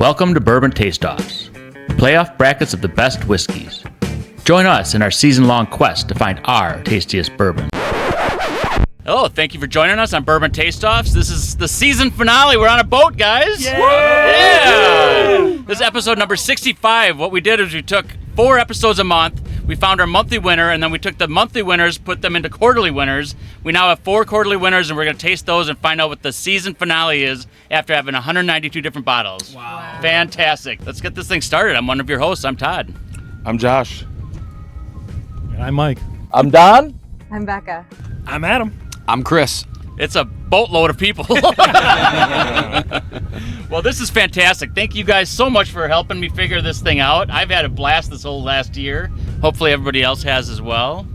Welcome to Bourbon Tasteoffs, playoff brackets of the best whiskeys. Join us in our season-long quest to find our tastiest bourbon. Hello, thank you for joining us on Bourbon Tasteoffs. This is the season finale. We're on a boat, guys. Yeah! This is episode number 65. What we did is we took 4 episodes a month. We found our monthly winner, and then we took the monthly winners, put them into quarterly winners. We now have 4 quarterly winners, and we're going to taste those and find out what the season finale is after having 192 different bottles. Wow. Fantastic. Let's get this thing started. I'm one of your hosts. I'm Todd. I'm Josh. And I'm Mike. I'm Don. I'm Becca. I'm Adam. I'm Chris. It's a boatload of people. Well, this is fantastic. Thank you guys so much for helping me figure this thing out. I've had a blast this whole last year. Hopefully everybody else has as well.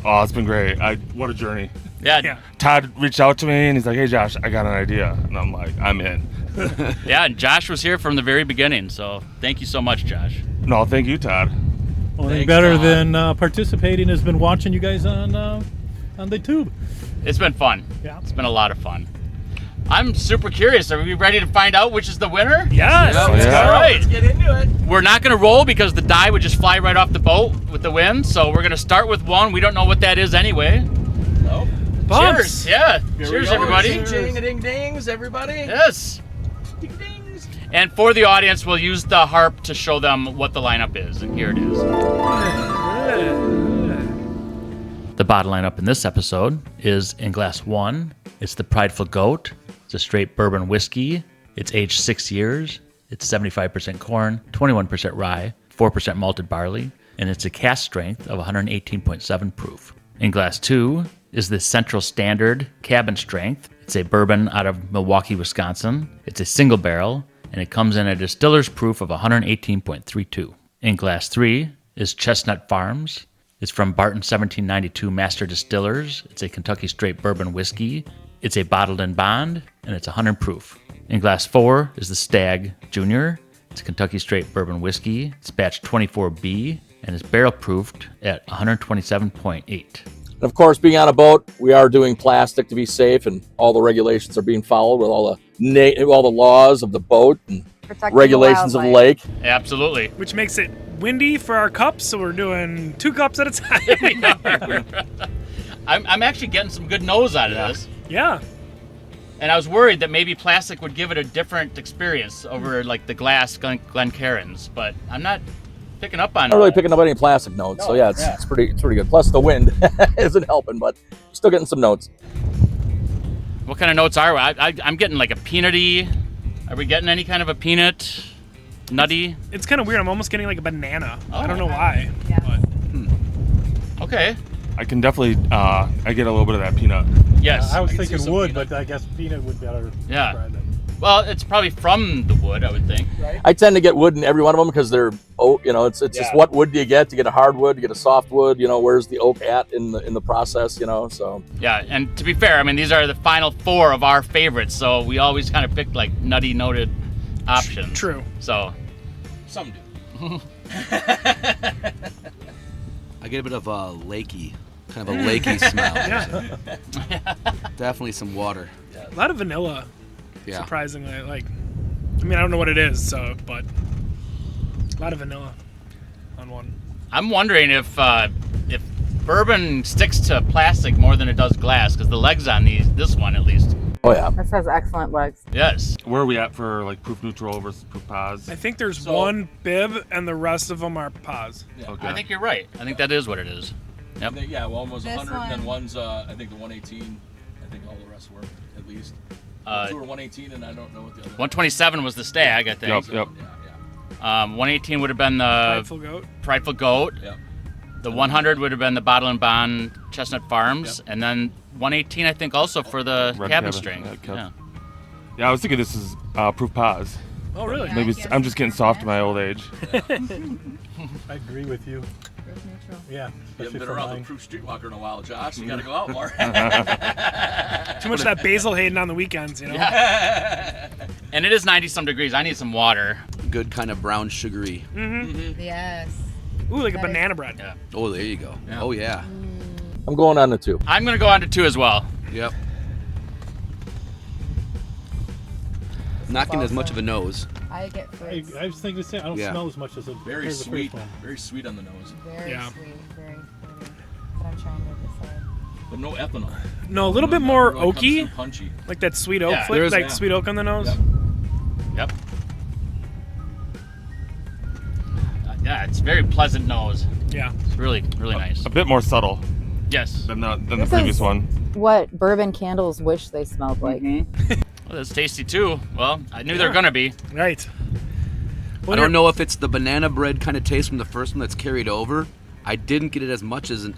Oh, it's been great. What a journey. Yeah. Todd reached out to me and he's like, hey, Josh, I got an idea. And I'm like, I'm in. Yeah, and Josh was here from the very beginning, so thank you so much, Josh. No, thank you, Todd. Only better than participating has been watching you guys on the tube. It's been fun. Yeah. It's been a lot of fun. I'm super curious. Are we ready to find out which is the winner? Yes. Oh, yeah. All right. Let's get into it. We're not going to roll because the die would just fly right off the boat with the wind. So we're going to start with one. We don't know what that is anyway. Nope. Cheers. Yeah. Cheers, everybody. Ding-a-ding-dings, everybody. Yes. Ding-dings. And for the audience, we'll use the harp to show them what the lineup is. And here it is. The bottle lineup in this episode is in glass 1. It's the Prideful Goat. It's a straight bourbon whiskey. It's aged 6 years. It's 75% corn, 21% rye, 4% malted barley, and it's a cask strength of 118.7 proof. In glass 2 is the Central Standard Cabin Strength. It's a bourbon out of Milwaukee, Wisconsin. It's a single barrel, and it comes in a distiller's proof of 118.32. In glass 3 is Chestnut Farms. It's from Barton 1792 Master Distillers. It's a Kentucky straight bourbon whiskey. It's a bottled in bond, and it's 100 proof. In glass 4 is the Stag Junior. It's a Kentucky straight bourbon whiskey. It's batch 24B, and it's barrel proofed at 127.8. And of course, being on a boat, we are doing plastic to be safe, and all the regulations are being followed with all the laws of the boat and Protecting regulations of the lake. Absolutely. Which makes it windy for our cups, so we're doing 2 cups at a time. I'm actually getting some good nose out of this. Yeah. And I was worried that maybe plastic would give it a different experience over like the glass Glencairns, but I'm not picking up on it. Not really picking up any plastic notes, so yeah, it's pretty good. Plus the wind isn't helping, but still getting some notes. What kind of notes are we? I'm getting like a peanutty. Are we getting any kind of a peanut? Nutty? It's kind of weird. I'm almost getting like a banana. Oh. I don't know why. Yeah. But Okay. I can definitely, I get a little bit of that peanut. Yes. I was I can see thinking some wood, peanut. but I guess peanut would better Yeah. describe it. Well, it's probably from the wood, I would think. I tend to get wood in every one of them because they're it's just what wood do you get? To get a hardwood, to get a softwood, where's the oak at in the process, so. Yeah, and to be fair, I mean, these are the final 4 of our favorites, so we always kind of picked like nutty noted options. True. So. Some do. I get a bit of a lakey, kind of a lakey smell. Yeah. Definitely some water. A lot of vanilla, Yeah. surprisingly. I don't know what it is, but a lot of vanilla on one. I'm wondering if bourbon sticks to plastic more than it does glass, because the legs on this one at least. Oh yeah. This has excellent legs. Yes. Where are we at for like proof neutral versus proof pos? I think there's one bib, and the rest of them are pause. Okay. I think you're right. I think that is what it is. Yep. Yeah, one was This 100, and then one. one's, I think the 118. I think all the rest were, at least. 2 were 118, and I don't know what the other 127 was the Stag, I think. Yep. Yeah. 118 would have been the Prideful Goat. Prideful Goat. Yeah. The 100 would have been the Bottle and Bond Chestnut Farms. And then 118, I think, also for the Red cabin cabin, string. yeah. Yeah, I was thinking this is proof pos. Oh, really? Yeah. Maybe I I'm just getting soft in my old age. I agree with you. Yeah. You especially haven't been for around mine. the proof streetwalker in a while, Josh. You got to go out more. Too much of that basil Hayden on the weekends, And it is 90-some degrees. I need some water. Good kind of brown sugary. Yes. Ooh, like a That is- banana bread. Yeah. Oh, there you go. Yeah. Oh, yeah. I'm going on the 2. I'm going to go on to 2 as well. Yep. Not getting as much of a nose. I get fruits. I was thinking the same. I don't Yeah. smell as much as Very the sweet. first one. Very sweet on the nose. Very Yeah. sweet, very fruity. But I'm trying to decide. But no ethanol. No, a little bit more Really comes oaky, through punchy. like that sweet oak Yeah, flavor, there's- like yeah. sweet oak on the nose. Yep. Yep. Yeah, it's very pleasant nose. Yeah. It's really, really nice. A bit more subtle Yes. than the This previous is- one. What bourbon candles wish they smelled like. Well, that's tasty too. Well, I knew they were gonna be. Right. I don't know if it's the banana bread kind of taste from the first one that's carried over. I didn't get it as much as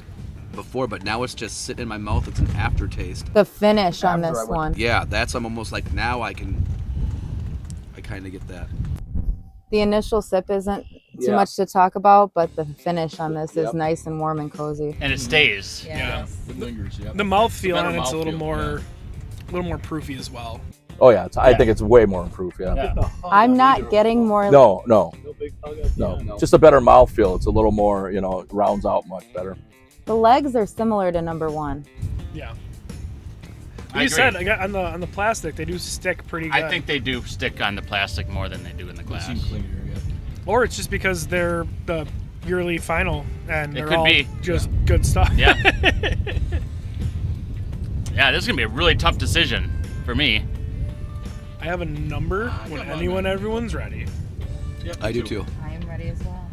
before, but now it's just sitting in my mouth. It's an aftertaste. The finish on After this I went- one. Yeah, that's I'm almost like now I kind of get that. The initial sip isn't too Yeah. much to talk about, but the finish on this is Yep. nice and warm and cozy. And it stays. Yeah. It lingers. Yeah. The mouthfeel better on it's a little mouthfeel, more, a little more proofy as well. Oh yeah, I think it's way more improved. Yeah. Yeah. I'm not getting more. No, No big hug at the no. end. Just a better mouthfeel. It's a little more, it rounds out much better. The legs are similar to number one. Yeah. I You agree. said I got on the plastic, they do stick pretty good. I think they do stick on the plastic more than they do in the They glass. seem cleaner. Yeah. or it's just because they're the yearly final and It they're could all be. just good stuff. Yeah. Yeah, this is gonna be a really tough decision for me. I have a number when come on, anyone, man. everyone's ready. Yep, I me do too. I am ready as well.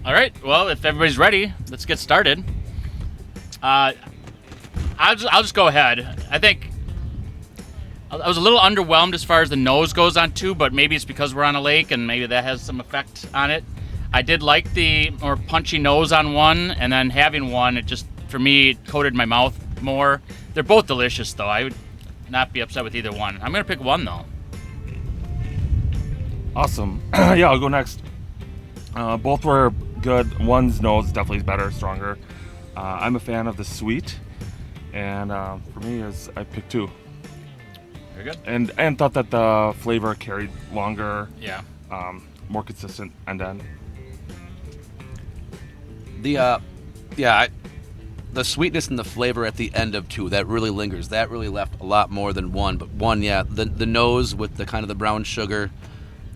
All right. Well, if everybody's ready, let's get started. I'll just go ahead. I think I was a little underwhelmed as far as the nose goes on two, but maybe it's because we're on a lake and maybe that has some effect on it. I did like the more punchy nose on one, and then having one, it just, for me, it coated my mouth more. They're both delicious, though. I would not be upset with either one. I'm going to pick one, though. Awesome. Yeah, I'll go next. Both were good. One's nose definitely is better, stronger. I'm a fan of the sweet, and for me, I picked two. Very good. And thought that the flavor carried longer, Yeah. more consistent, and then The the sweetness and the flavor at the end of two, that really lingers. That really left a lot more than one. But one, yeah, the nose with the kind of the brown sugar,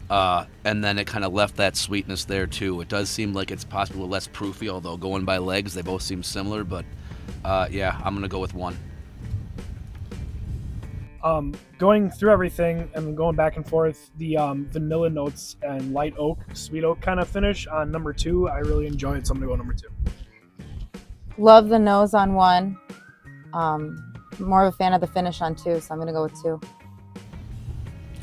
and then it kind of left that sweetness there too. It does seem like it's possibly less proofy, although going by legs, they both seem similar. But yeah, I'm gonna go with one. Going through everything and going back and forth, the vanilla notes and light oak, sweet oak kind of finish on number two, I really enjoy it, so I'm gonna go number two. Love the nose on one. More of a fan of the finish on two, so I'm gonna go with two.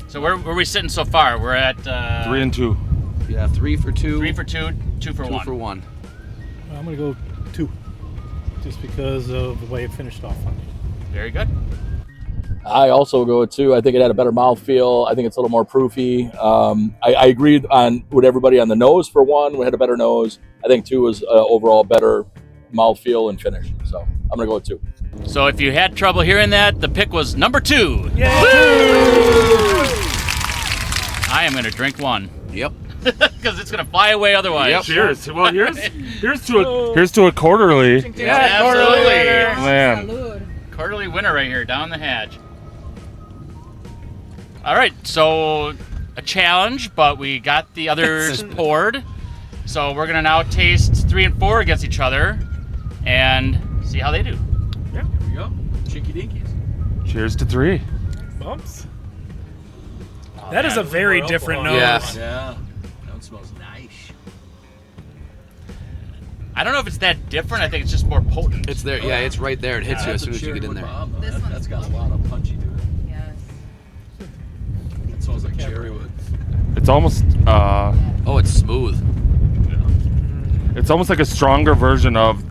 So where are we sitting so far? We're at 3 and 2. Yeah, 3 for 2. 3 for 2, 2 for 2 1. for 1. I'm gonna go 2, just because of the way it finished off on me. Very good. I also go with two. I think it had a better mouthfeel. I think it's a little more proofy. I agreed with everybody on the nose for one. We had a better nose. I think two was overall better mouthfeel and finish. So I'm going to go with two. So if you had trouble hearing that, the pick was number 2. Yay! I am going to drink one Yep. because it's going to fly away otherwise. Yep. Cheers. Well, here's to a quarterly. Yeah, absolutely. Man. Quarterly winner right here, down the hatch. All right, so a challenge, but we got the others poured. So we're going to now taste 3 and 4 against each other and see how they do. Here we go. Chinky dinkies. Cheers to 3. Bumps. That is a very different nose. Yes. Yeah. That one smells nice. I don't know if it's that different. I think it's just more potent. It's there. Yeah, it's right there. It hits you as soon as you get in there. That's got a lot of punchy to it. Yes. It smells like cherry wood. It's almost Oh, it's smooth. it's almost like a stronger version of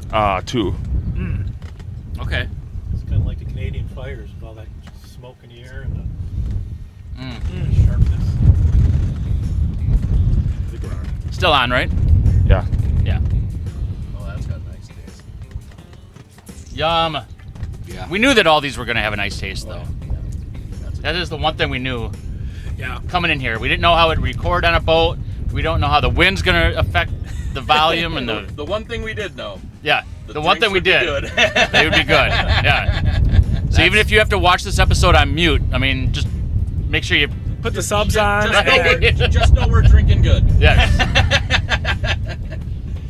2. Okay. It's kind of like the Canadian fires with all that smoke in the air and the sharpness. The ground. Still on, right? Yeah. Yeah. Oh, that's got a nice taste. Yum. Yeah. We knew that all these were going to have a nice taste, though. That's That is the one thing we knew Yeah. coming in here. We didn't know how it would record on a boat. We don't know how the wind's going to affect the volume and the... the one thing we did know. Yeah, the one thing we drinks did. would be good. They would be good. Yeah. So even if you have to watch this episode on mute, I mean, just make sure you Put the subs on. Just know we're drinking good. yeah.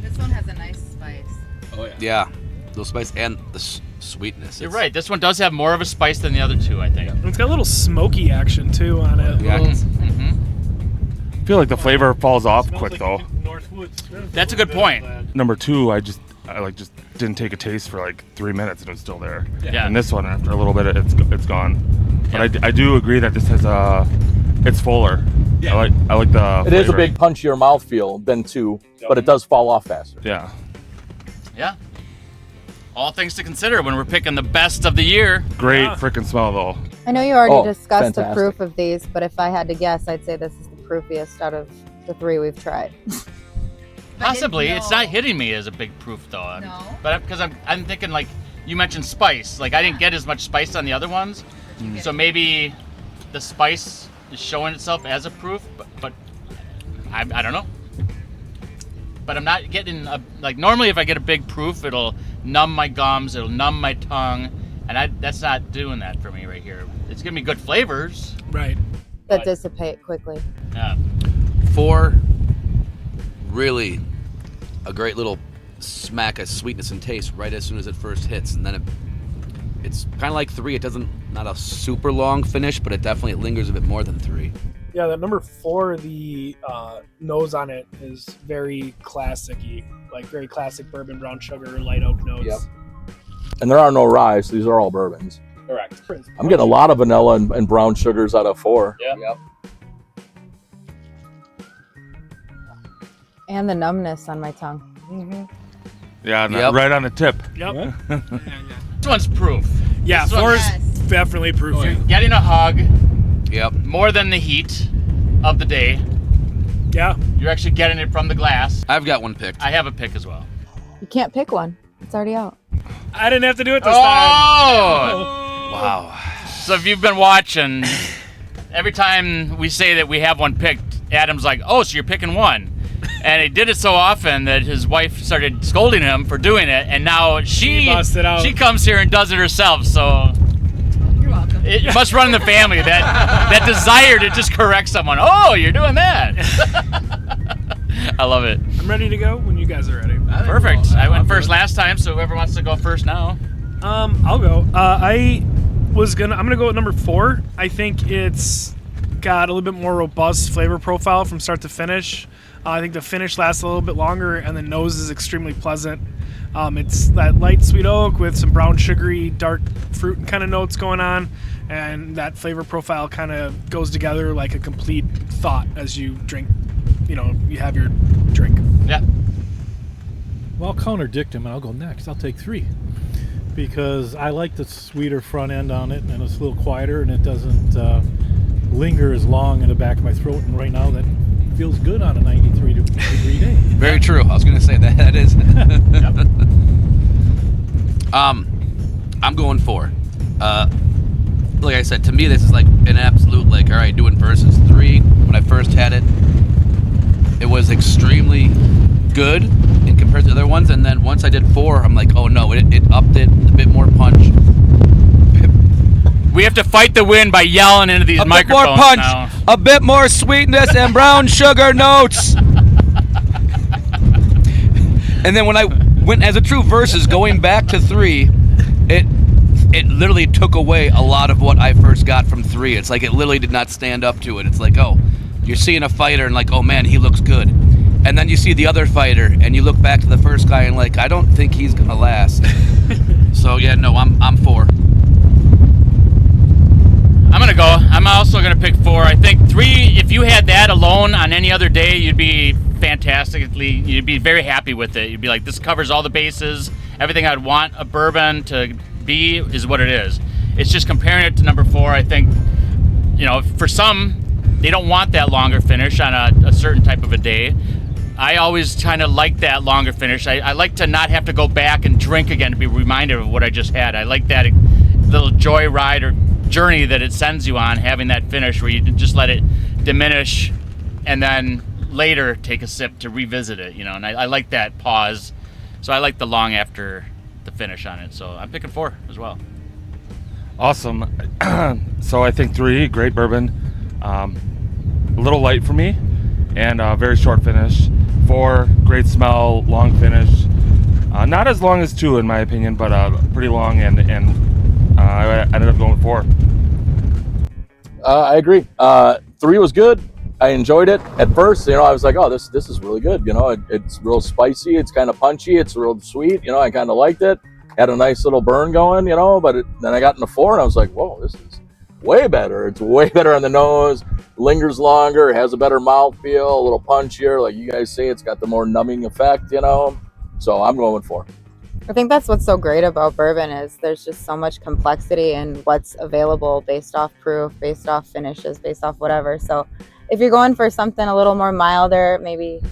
This one has a nice spice. Oh yeah. Yeah, the spice and the sweetness. You're right. This one does have more of a spice than the other two, I think. It's got a little smoky action too on it. Yeah. I feel like the flavor falls off quick though. That's a good point. Number 2, I just didn't take a taste for like 3 minutes and it was still there. Yeah. And this one, after a little bit, it's gone. But I do agree that this has it's fuller. Yeah. I like the. It is a flavor. big punchier mouthfeel than 2, but it does fall off faster. Yeah. Yeah. All things to consider when we're picking the best of the year. Great freaking smell though. I know you already Oh, discussed the fantastic. proof of these, but if I had to guess, I'd say this is the proofiest out of the 3 we've tried. Possibly. It's not hitting me as a big proof though. No? But because I'm thinking like you mentioned spice. Like I didn't get as much spice on the other ones. So maybe the spice is showing itself as a proof, but I don't know. But I'm not getting like normally if I get a big proof, it'll numb my gums, it'll numb my tongue, and that's not doing that for me right here. It's giving me good flavors. Right. That dissipate quickly. Yeah. 4, really a great little smack of sweetness and taste right as soon as it first hits, and then it's kind of like 3. It doesn't, not a super long finish, but it definitely lingers a bit more than 3. Yeah, that number 4, the nose on it is very classic-y, like very classic bourbon, brown sugar, light oak notes. Yep. And there are no rye, so these are all bourbons. Correct. I'm getting a lot of vanilla and brown sugars out of 4. Yeah. Yep. And the numbness on my tongue. Mm-hmm. Yeah. Yep. Right on the tip. Yep. This one's proof. Yeah, This 4 is Yes. definitely proof. You're getting a hug Yep. more than the heat of the day. Yeah. You're actually getting it from the glass. I've got one picked. I have a pick as well. You can't pick one. It's already out. I didn't have to do it this time. Oh! Wow. So if you've been watching, every time we say that we have one picked, Adam's like, "Oh, so you're picking one," and he did it so often that his wife started scolding him for doing it, and now She busted out. she comes here and does it herself. So You're welcome. it must run in the family that desire to just correct someone. Oh, you're doing that. I love it. I'm ready to go when you guys are ready. Perfect. I went first last time, so whoever wants to go first now. I'll go. I'm gonna go with number 4. I think it's got a little bit more robust flavor profile from start to finish. I think the finish lasts a little bit longer, and the nose is extremely pleasant. It's that light sweet oak with some brown sugary, dark fruit kind of notes going on, and that flavor profile kind of goes together like a complete thought as you drink. You have your drink. Yeah. Well, I'll contradict him and I'll go next. I'll take 3 because I like the sweeter front end on it, and it's a little quieter, and it doesn't linger as long in the back of my throat. And right now, that feels good on a 93-degree day. Very true. I was going to say that is. I'm going 4. Like I said, to me, this is like an absolute, like, all right, doing versus 3. When I first had it, it was extremely good in compared to the other ones, and then once I did 4, I'm like, oh no, it upped it, a bit more punch. We have to fight the wind by yelling into these A bit microphones more punch, now. a bit more sweetness and brown sugar notes. And then when I went as a true versus, going back to 3, it literally took away a lot of what I first got from 3. It's like it literally did not stand up to it. It's like, oh, you're seeing a fighter and like, oh man, he looks good. And then you see the other fighter and you look back to the first guy and like, I don't think he's gonna last. So yeah, no, I'm 4. I'm gonna go. I'm also gonna pick 4. I think 3. If you had that alone on any other day, you'd be fantastically. You'd be very happy with it. You'd be like, this covers all the bases. Everything I'd want a bourbon to be is what it is. It's just comparing it to number 4. I think, for some, they don't want that longer finish on a certain type of a day. I always kind of like that longer finish. I like to not have to go back and drink again to be reminded of what I just had. I like that little joyride or journey that it sends you on, having that finish where you just let it diminish and then later take a sip to revisit it, and I like that pause. So I like the long after the finish on it. So I'm picking 4 as well. Awesome. So I think 3, great bourbon. A little light for me, and very short finish. 4, great smell, long finish. Not as long as 2 in my opinion, but pretty long, and I ended up going with 4. I agree. 3 was good. I enjoyed it at first. I was like, oh, this is really good. It's real spicy. It's kind of punchy. It's real sweet. I kind of liked it. Had a nice little burn going. But then I got into 4, and I was like, whoa, this is way better. It's way better on the nose. Lingers longer. Has a better mouthfeel. A little punchier, like you guys say. It's got the more numbing effect. So I'm going with 4. I think that's what's so great about bourbon is there's just so much complexity in what's available based off proof, based off finishes, based off whatever. So if you're going for something a little more milder, maybe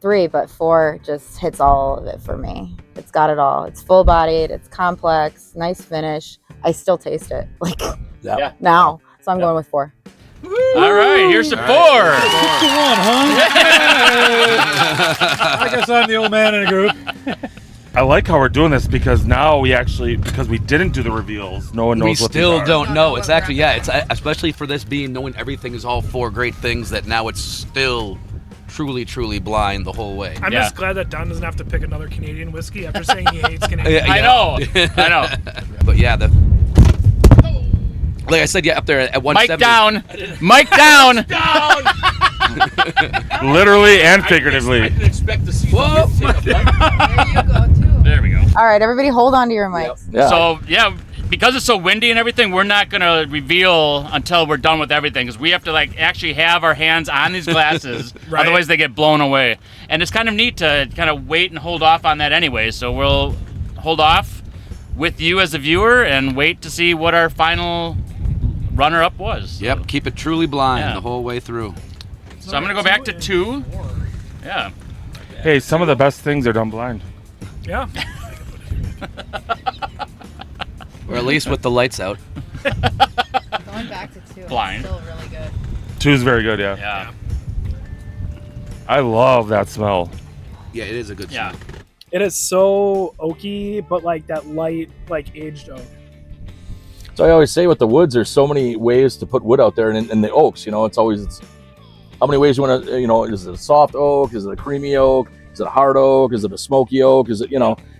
3, but 4 just hits all of it for me. It's got it all. It's full bodied, it's complex, nice finish. I still taste it now. So I'm going with 4. All right, here's the 4. 6-1, huh? I guess I'm the old man in the group. I like how we're doing this because now because we didn't do the reveals, no one knows what these are. We still don't know. It's actually, it's especially for this being knowing everything is all 4 great things that now it's still truly blind the whole way. I'm just glad that Don doesn't have to pick another Canadian whiskey after saying he hates Canadian. I know. But yeah, like I said, up there at 170. Mike down. Literally and figuratively. I didn't expect to see Whoa. There you go, too. There we go. All right, everybody hold on to your mics. Yeah. So, because it's so windy and everything, we're not going to reveal until we're done with everything because we have to actually have our hands on these glasses. Right. Otherwise, they get blown away. And it's kind of neat to kind of wait and hold off on that anyway. So we'll hold off with you as a viewer and wait to see what our final runner-up was. Yep, keep it truly blind Yeah. the whole way through. So I'm going to go back to 2. Yeah. Hey, some of the best things are done blind. Yeah. Or at least with the lights out. Going back to 2. Blind. Still really good. 2 is very good, yeah. Yeah. I love that smell. Yeah, it is a good Yeah. smell. It is so oaky, but that light, aged oak. So I always say with the woods, there's so many ways to put wood out there, and in the oaks, it's how many ways you want to, is it a soft oak? Is it a creamy oak? Is it a hard oak? Is it a smoky oak? Is it,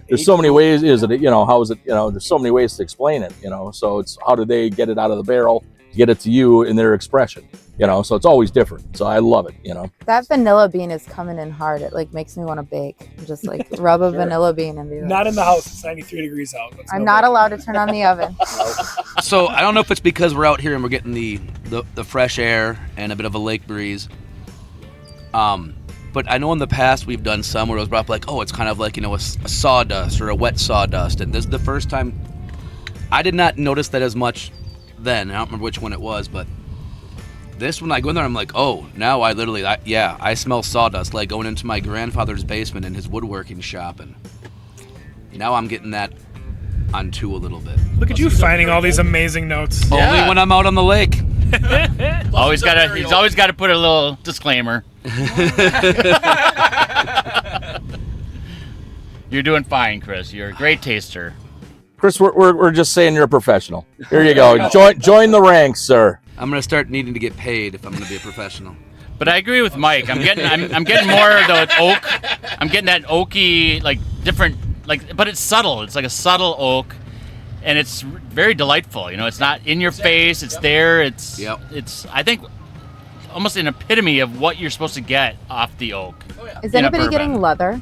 there's so many ways. Is it, how is it, there's so many ways to explain it, so it's how do they get it out of the barrel to get it to you in their expression, so it's always different. So I love it, That vanilla bean is coming in hard. It makes me want to bake. Just rub a vanilla bean and be like, Not in the house. It's 93 degrees out. I'm not allowed to turn on the oven. So I don't know if it's because we're out here and we're getting the fresh air and a bit of a lake breeze. But I know in the past we've done some where it was brought up it's kind of a sawdust or a wet sawdust. And this is the first time I did not notice that as much then. I don't remember which one it was, but this one I go in there, I'm like, oh, now I literally, I smell sawdust like going into my grandfather's basement in his woodworking shop. And now I'm getting that on 2 a little bit. Look at you finding all these amazing notes. Only when I'm out on the lake. He's always got to put a little disclaimer. You're doing fine, Chris. You're a great taster. Chris, we're just saying you're a professional. Here you go. Join the ranks, sir. I'm gonna start needing to get paid if I'm gonna be a professional. But I agree with Mike. I'm getting more of the oak. I'm getting that oaky, different, but it's subtle. It's like a subtle oak, and it's very delightful. It's not in your face. It's there. It's I think almost an epitome of what you're supposed to get off the oak. Is anybody getting leather?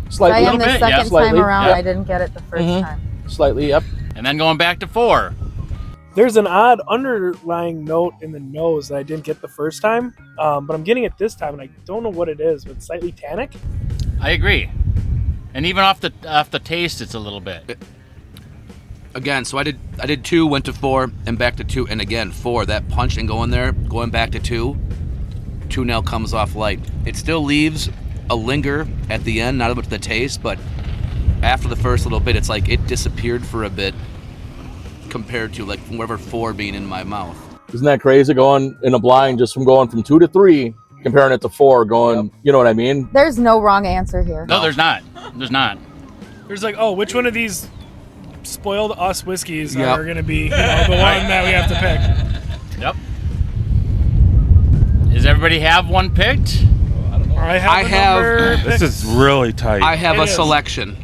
Slightly. I am the bit, second slightly, time around. yeah. I didn't get it the first time. Slightly, yep. And then going back to 4. There's an odd underlying note in the nose that I didn't get the first time, but I'm getting it this time, and I don't know what it is, but it's slightly tannic. I agree. And even off the taste, it's a little bit. Again, so I did 2, went to 4, and back to 2, and again 4. That punch and going back to 2 now comes off light. It still leaves a linger at the end, not about the taste, but after the first little bit, it's it disappeared for a bit compared to from wherever 4 being in my mouth. Isn't that crazy going in a blind just from going from 2 to 3, comparing it to 4, going, you know what I mean? There's no wrong answer here. No, there's not. There's not. There's which one of these spoiled us whiskeys Yep. are going to be the one that we have to pick? Yep. Does everybody have one picked? I I have- This is really tight. I have It a is. selection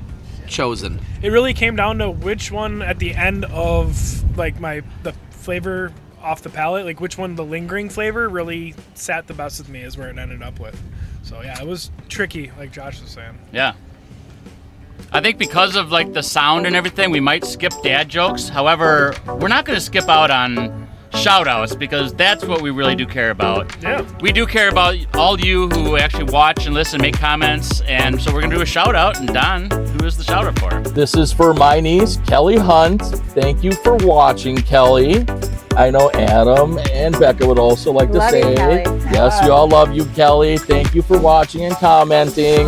chosen. It really came down to which one at the end of like the flavor off the palate, like which one the lingering flavor really sat the best with me is where it ended up with. So yeah, it was tricky, like Josh was saying. Yeah. I think because of like the sound and everything, we might skip dad jokes. However, we're not going to skip out on shout outs because that's what we really do care about. Yeah. We do care about all you who actually watch and listen, make comments, and so we're going to do a shout out. And Don, who is the shout out for? This is for my niece, Kelly Hunt. Thank you for watching, Kelly. I know Adam and Becca would also like to Love say, you, Kelly. yes, we all love you, Kelly. Thank you for watching and commenting.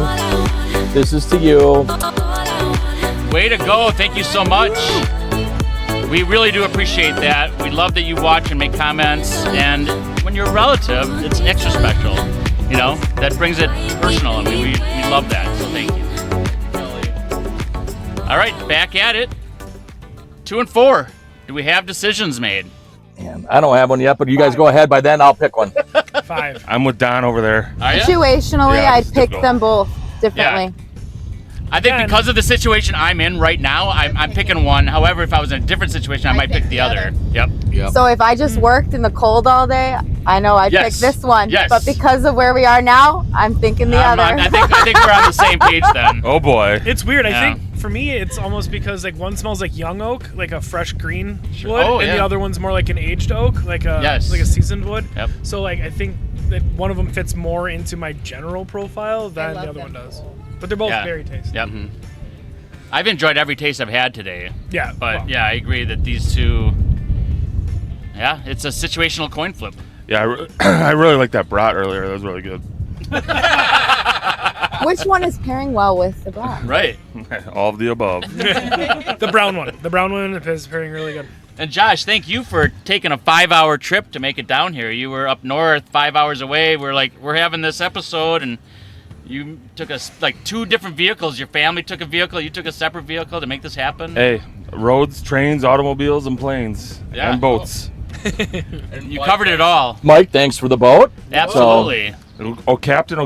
This is to you. Way to go. Thank you so much. We really do appreciate that. We love that you watch and make comments. And when you're a relative, it's extra special. You know, that brings it personal. I mean, we love that. So thank you. All right, back at it. 2 and 4. Do we have decisions made? And I don't have one yet, but you guys go ahead. By then, I'll pick one. 5. I'm with Don over there. Are ya? Situationally, Yeah, I'd it's pick difficult. them both differently. I think Again- because of the situation I'm in right now, I'm picking one. However, if I was in a different situation, I might pick the other. Yep. Yep. So if I just worked in the cold all day, I know I'd Yes. pick this one. Yes. But because of where we are now, I'm thinking the other. I think we're on the same page then. Oh boy. It's weird. Yeah. I think for me, it's almost because like one smells like young oak, like a fresh green wood, Oh, and the yeah. other one's more like an aged oak, like a seasoned wood. Yep. So like I think that one of them fits more into my general profile than love the other them one does. But they're both Yeah. very tasty. Yep. I've enjoyed every taste I've had today. Yeah. But well, yeah, I agree that these two. Yeah, it's a situational coin flip. Yeah, I really liked that brat earlier. That was really good. Which one is pairing well with the brown? Right. All of the above. the brown one. The brown one is pairing really good. And Josh, thank you for taking a 5-hour trip to make it down here. You were up north, 5 hours away. We're having this episode, and you took us like 2 different vehicles. Your family took a vehicle. You took a separate vehicle to make this happen. Hey, roads, trains, automobiles, and planes. Yeah. And boats. You covered it all. Mike, thanks for the boat. Absolutely. Oh, Captain,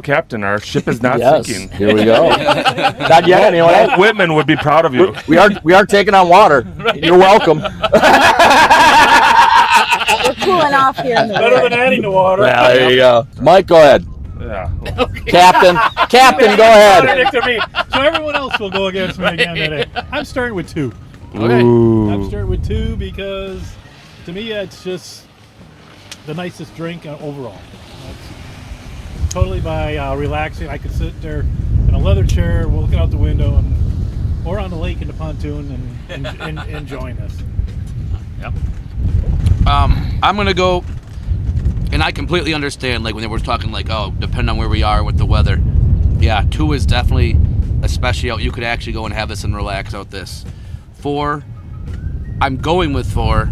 our ship is not Yes, sinking. here we go. Not yet, anyway. Walt Whitman would be proud of you. We are taking on water. You're welcome. We're cooling off here in the Better woods. than adding to water. Yeah, there you go. Mike, go ahead. Yeah. Captain, go ahead. Contradict to me. So everyone else will go against me again today. I'm starting with 2. Okay. I'm starting with 2 because to me it's just the nicest drink overall. That's totally by relaxing. I could sit there in a leather chair, looking out the window, or on the lake in the pontoon and enjoying this. Yep. I'm gonna go, and I completely understand. Like when they were talking, like, oh, depending on where we are with the weather. Yeah, 2 is definitely, especially out. You could actually go and have this and relax out this. 4, I'm going with 4,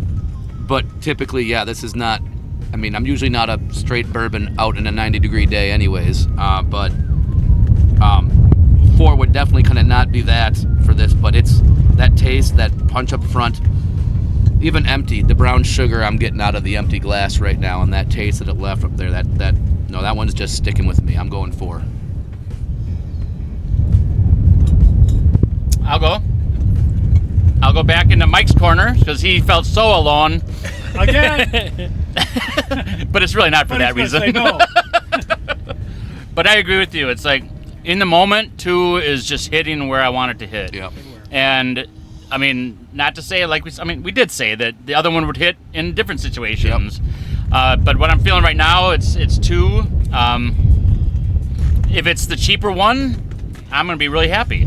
but typically, yeah, this is not. I mean, I'm usually not a straight bourbon out in a 90-degree day, anyways. But 4 would definitely kind of not be that for this. But it's that taste, that punch up front. Even empty, the brown sugar I'm getting out of the empty glass right now, and that taste that it left up there, that one's just sticking with me. I'm going 4. I'll go back into Mike's corner because he felt so alone. Again, But it's really not for that he's gonna reason. say no. But I agree with you. It's like in the moment, 2 is just hitting where I want it to hit. Yep. And I mean, not to say like we did say that the other one would hit in different situations. But what I'm feeling right now, it's 2. If it's the cheaper one, I'm gonna be really happy.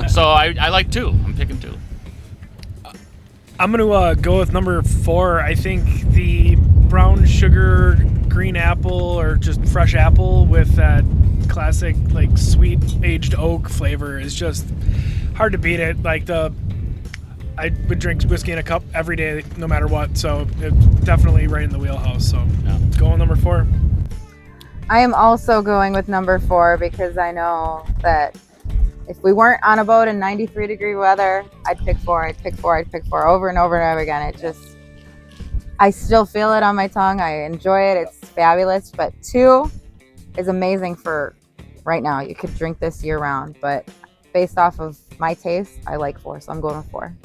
So I like 2. I'm picking 2. I'm gonna go with number 4. I think the brown sugar, green apple, or just fresh apple with that classic like sweet aged oak flavor is just hard to beat it. Like I would drink whiskey in a cup every day, no matter what. So it's definitely right in the wheelhouse. So going number 4. I am also going with number 4 because I know that if we weren't on a boat in 93-degree weather, I'd pick 4 over and over and over again. I still feel it on my tongue. I enjoy it. It's fabulous, but 2 is amazing for right now. You could drink this year round, but based off of my taste, I like 4, so I'm going with 4.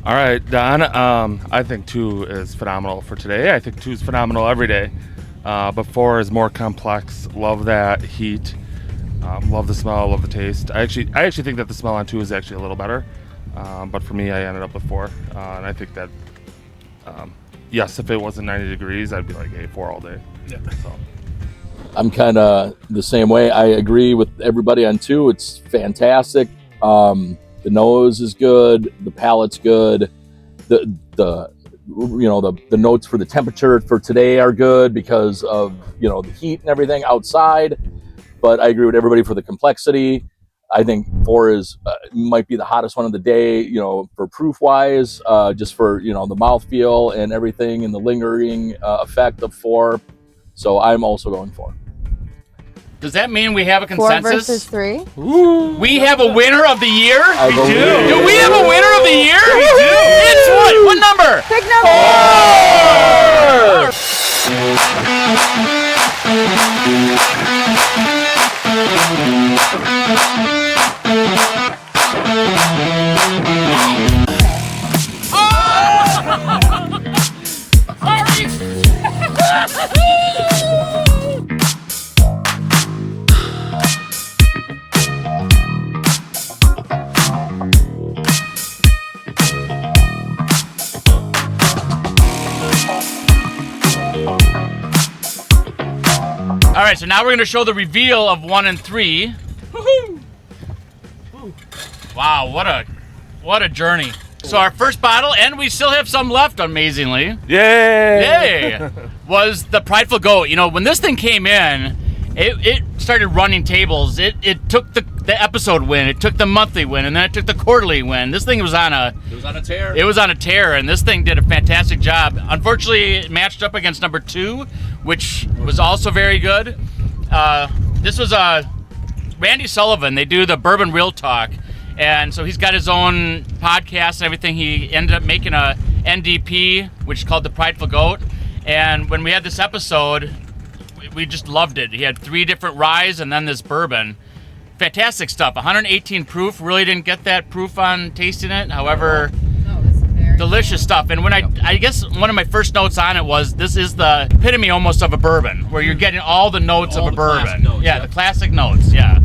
All right, Don. I think 2 is phenomenal for today. I think 2 is phenomenal every day. But 4 is more complex. Love that heat. Love the smell. Love the taste. I actually think that the smell on 2 is actually a little better. But for me, I ended up with 4, and I think that yes, if it wasn't 90 degrees, I'd be like, hey, 4 all day. Yeah. So. I'm kind of the same way. I agree with everybody on 2. It's fantastic. The nose is good. The palate's good. The notes for the temperature for today are good because of the heat and everything outside. But I agree with everybody for the complexity. I think 4 is might be the hottest one of the day. For proof wise, just for the mouthfeel and everything and the lingering effect of 4. So I'm also going 4. Does that mean we have a 4 consensus? versus 3. We have a winner of the year? I believe. Do we have a winner of the year? We do. It's what number? Pick number All right, so now we're going to show the reveal of 1 and 3. Woohoo! Wow, what a journey. So our first bottle, and we still have some left, amazingly. Yay! Was the Prideful Goat. When this thing came in, it started running tables. It took the episode win, it took the monthly win, and then it took the quarterly win. This thing was on a tear. It was on a tear, and this thing did a fantastic job. Unfortunately, it matched up against number 2, which was also very good. This was Randy Sullivan. They do the Bourbon Real Talk, and so he's got his own podcast and everything. He ended up making a NDP, which is called the Prideful Goat. And when we had this episode, we just loved it. He had 3 different ryes and then this bourbon. Fantastic stuff. 118 proof. Really didn't get that proof on tasting it. However, delicious stuff. And when I guess one of my first notes on it was this is the epitome almost of a bourbon, where you're getting all the notes of a bourbon. The classic notes. Yeah.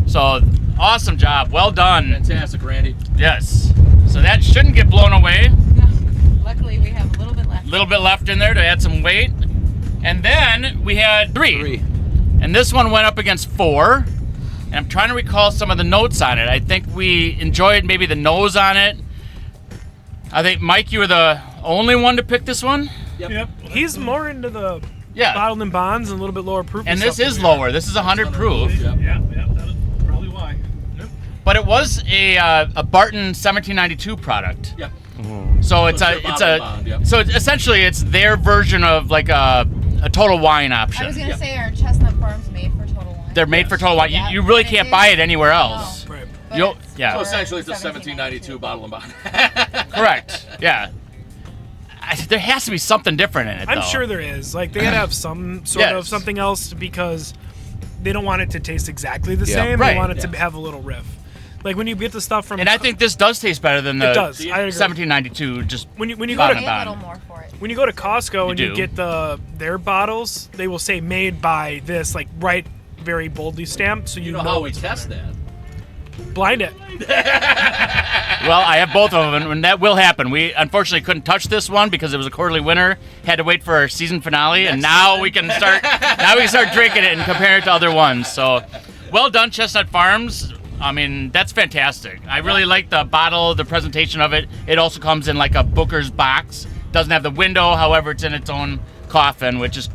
So awesome job. Well done. Fantastic, Randy. Yes. So that shouldn't get blown away. Luckily, we have a little bit left. A little bit left in there to add some weight. And then we had 3. And this one went up against 4. And I'm trying to recall some of the notes on it. I think we enjoyed maybe the nose on it. I think, Mike, you were the only one to pick this one. Yep. He's more into the Yeah. bottled in bonds and a little bit lower proof. And this is lower. This is 100 proof. Yeah, that is probably why. Yep. But it was a Barton 1792 product. Yep. So it's so essentially it's their version of like a Total Wine option. I was going to say, are Chestnut Farms made for Total Wine? They're made for Total Wine. Yeah. You really can't buy it anywhere else. Right. But Yeah. So essentially, it's a 1792 bottle and bond. Correct. Yeah. There has to be something different in it, I'm though. sure there is. Like, they gotta have some sort of something else because they don't want it to taste exactly the same. Right. They want it to have a little riff. Like when you get the stuff from, And I think this does taste better than the it does. I agree. 1792. Just when you go bottom to and Pay a bottom. little more for it. when you go to Costco and You you do. get their bottles, they will say made by this, like very boldly stamped, so you know how we it's test that? blind it. Well, I have both of them, and that will happen. We unfortunately couldn't touch this one because it was a quarterly winner. Had to wait for our season finale, and now we can start. Now we can start drinking it and compare it to other ones. So, well done, Chestnut Farms. I mean, that's fantastic. I really like the bottle, the presentation of it. It also comes in like a Booker's box. Doesn't have the window, however, it's in its own coffin, which is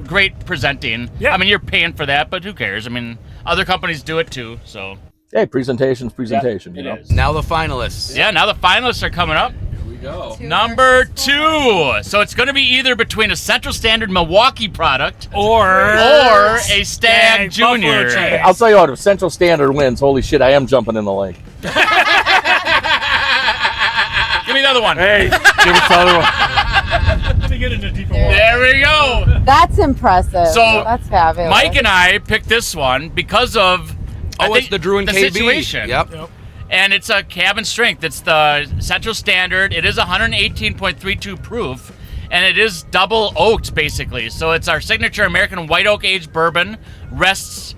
great presenting. Yeah. I mean, you're paying for that, but who cares? I mean, other companies do it too, so. Hey, presentation's presentation. It you know. is. Now the finalists. Yeah, now the finalists are coming up. Here we go. Number 2. So it's going to be either between a Central Standard Milwaukee product Or a Stag Junior. Buffalo Trace. I'll tell you what, if Central Standard wins, holy shit, I am jumping in the lake. Give me the other one. Hey, give us the other one. to get into deeper water. There we go. That's impressive. So, That's fabulous. Mike and I picked this one because of It's the Drew and the KB. situation. Yep. And it's a cabin strength. It's the Central Standard. It is 118.32 proof, and it is double oaked basically. So it's our signature American white oak aged bourbon. Rests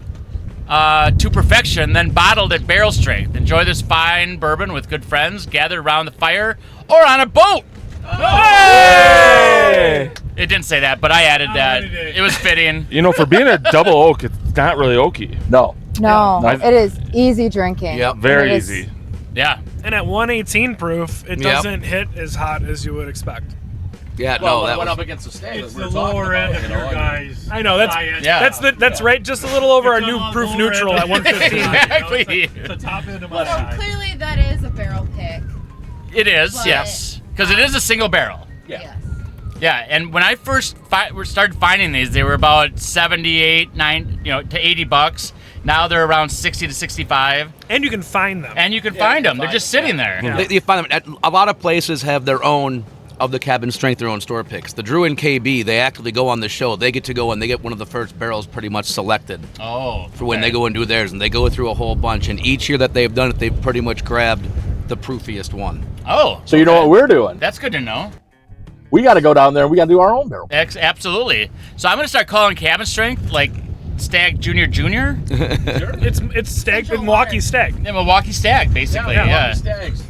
to perfection, then bottled at barrel strength. Enjoy this fine bourbon with good friends, gathered around the fire or on a boat. Hey! It didn't say that, but I added that. It was fitting. You know, for being a double oak, it's not really oaky. No. No, it is easy drinking. Yep. Very It is- easy. Yeah. And at 118 proof, it Yep. doesn't hit as hot as you would expect. Yeah, Well, no, that went was up against the stag. It's that we the were talking lower end about, of you know, your guys. I know that's Yeah. that's right, just a little over our It's new on proof lower neutral end at of your 115. guys. Exactly. It's the top end of my So eye. clearly that is a barrel pick. It is, But- yes. Because it is a single barrel. Yes. Yeah, and when I first started finding these, they were about 78, to $80. Now they're around 60 to 65, And you can find them. and you can find them. They're just sitting there. Yeah. You find them at a lot of places have their own of the cabin strength, their own store picks. The Drew and KB, they actually go on the show. They get to go and they get one of the first barrels pretty much selected Oh, for when they go and do theirs, and they go through a whole bunch. And each year that they've done it, they've pretty much grabbed the proofiest one. Oh, So you know what we're doing? that's good to know. We got to go down there and we got to do our own barrel. Absolutely. So I'm gonna start calling cabin strength like Stag Junior, It's stag, Milwaukee stag. yeah, Milwaukee Stag, basically. Yeah, Yeah. Stags.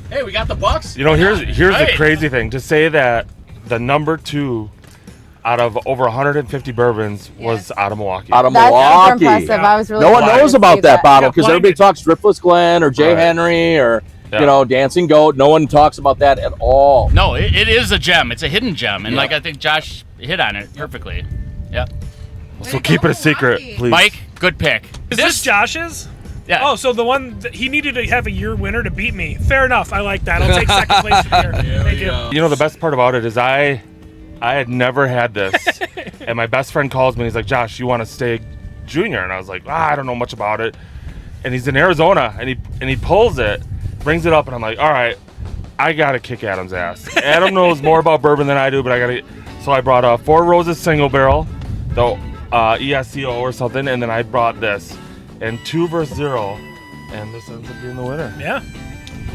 Hey, we got the Bucks. You know, here's Right. the crazy thing. To say that the number 2 out of over 150 bourbons was out of Milwaukee. Out of That's super Milwaukee. impressive. I was really No one excited knows to about see that bottle Yeah, because blinded. everybody talks Driftless Glen or Jay Right. Henry or Yeah. Dancing Goat. No one talks about that at all. No, it is a gem. It's a hidden gem, and Yeah. like I think Josh hit on it perfectly. Yeah. So keep it a secret, please. Mike, good pick. Is this Josh's? Yeah. Oh, so the one that he needed to have a year winner to beat me. Fair enough. I like that. I'll take second place from here. Thank you. You know, the best part about it is I had never had this, and my best friend calls me. He's like, "Josh, you want to stay junior?" And I was like, "I don't know much about it." And he's in Arizona, and he pulls it, brings it up, and I'm like, "All right, I gotta kick Adam's ass." Adam knows more about bourbon than I do, but I gotta. So I brought a Four Roses single barrel, the ESCO or something, and then I brought this, and 2 versus 0, and this ends up being the winner. Yeah.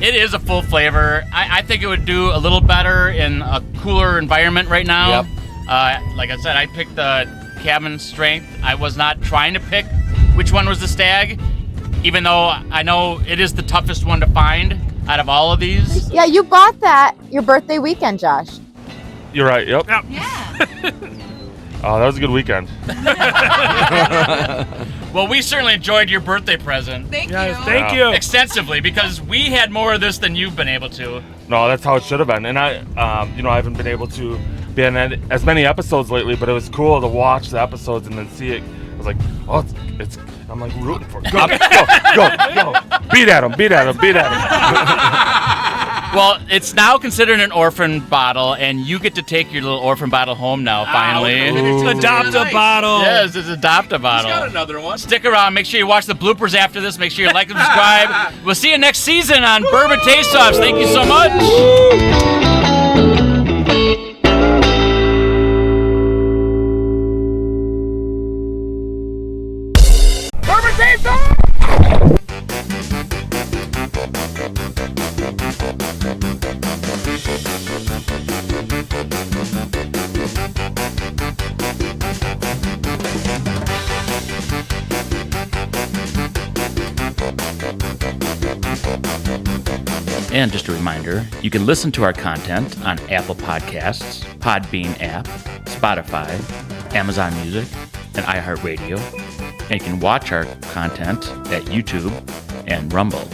It is a full flavor. I think it would do a little better in a cooler environment right now. Like I said, I picked the cabin strength. I was not trying to pick which one was the stag, even though I know it is the toughest one to find out of all of these. Yeah, you bought that your birthday weekend, Josh. You're right. Yep. Yeah. Oh, that was a good weekend. Well, we certainly enjoyed your birthday present Thank Yeah, you. thank you. extensively because we had more of this than you've been able to. No, that's how it should have been. And I haven't been able to be in as many episodes lately, but it was cool to watch the episodes and then see it. I was like, oh, it's. I'm like rooting for it. Go, go. Beat at him. Well, it's now considered an orphan bottle, and you get to take your little orphan bottle home now, finally. Adopt a bottle. Yes, it's adopt a bottle. Got another one. Stick around. Make sure you watch the bloopers after this. Make sure you like and subscribe. We'll see you next season on Bourbon Tasteoffs. Thank you so much. And just a reminder, you can listen to our content on Apple Podcasts, Podbean app, Spotify, Amazon Music, and iHeartRadio. And you can watch our content at YouTube and Rumble.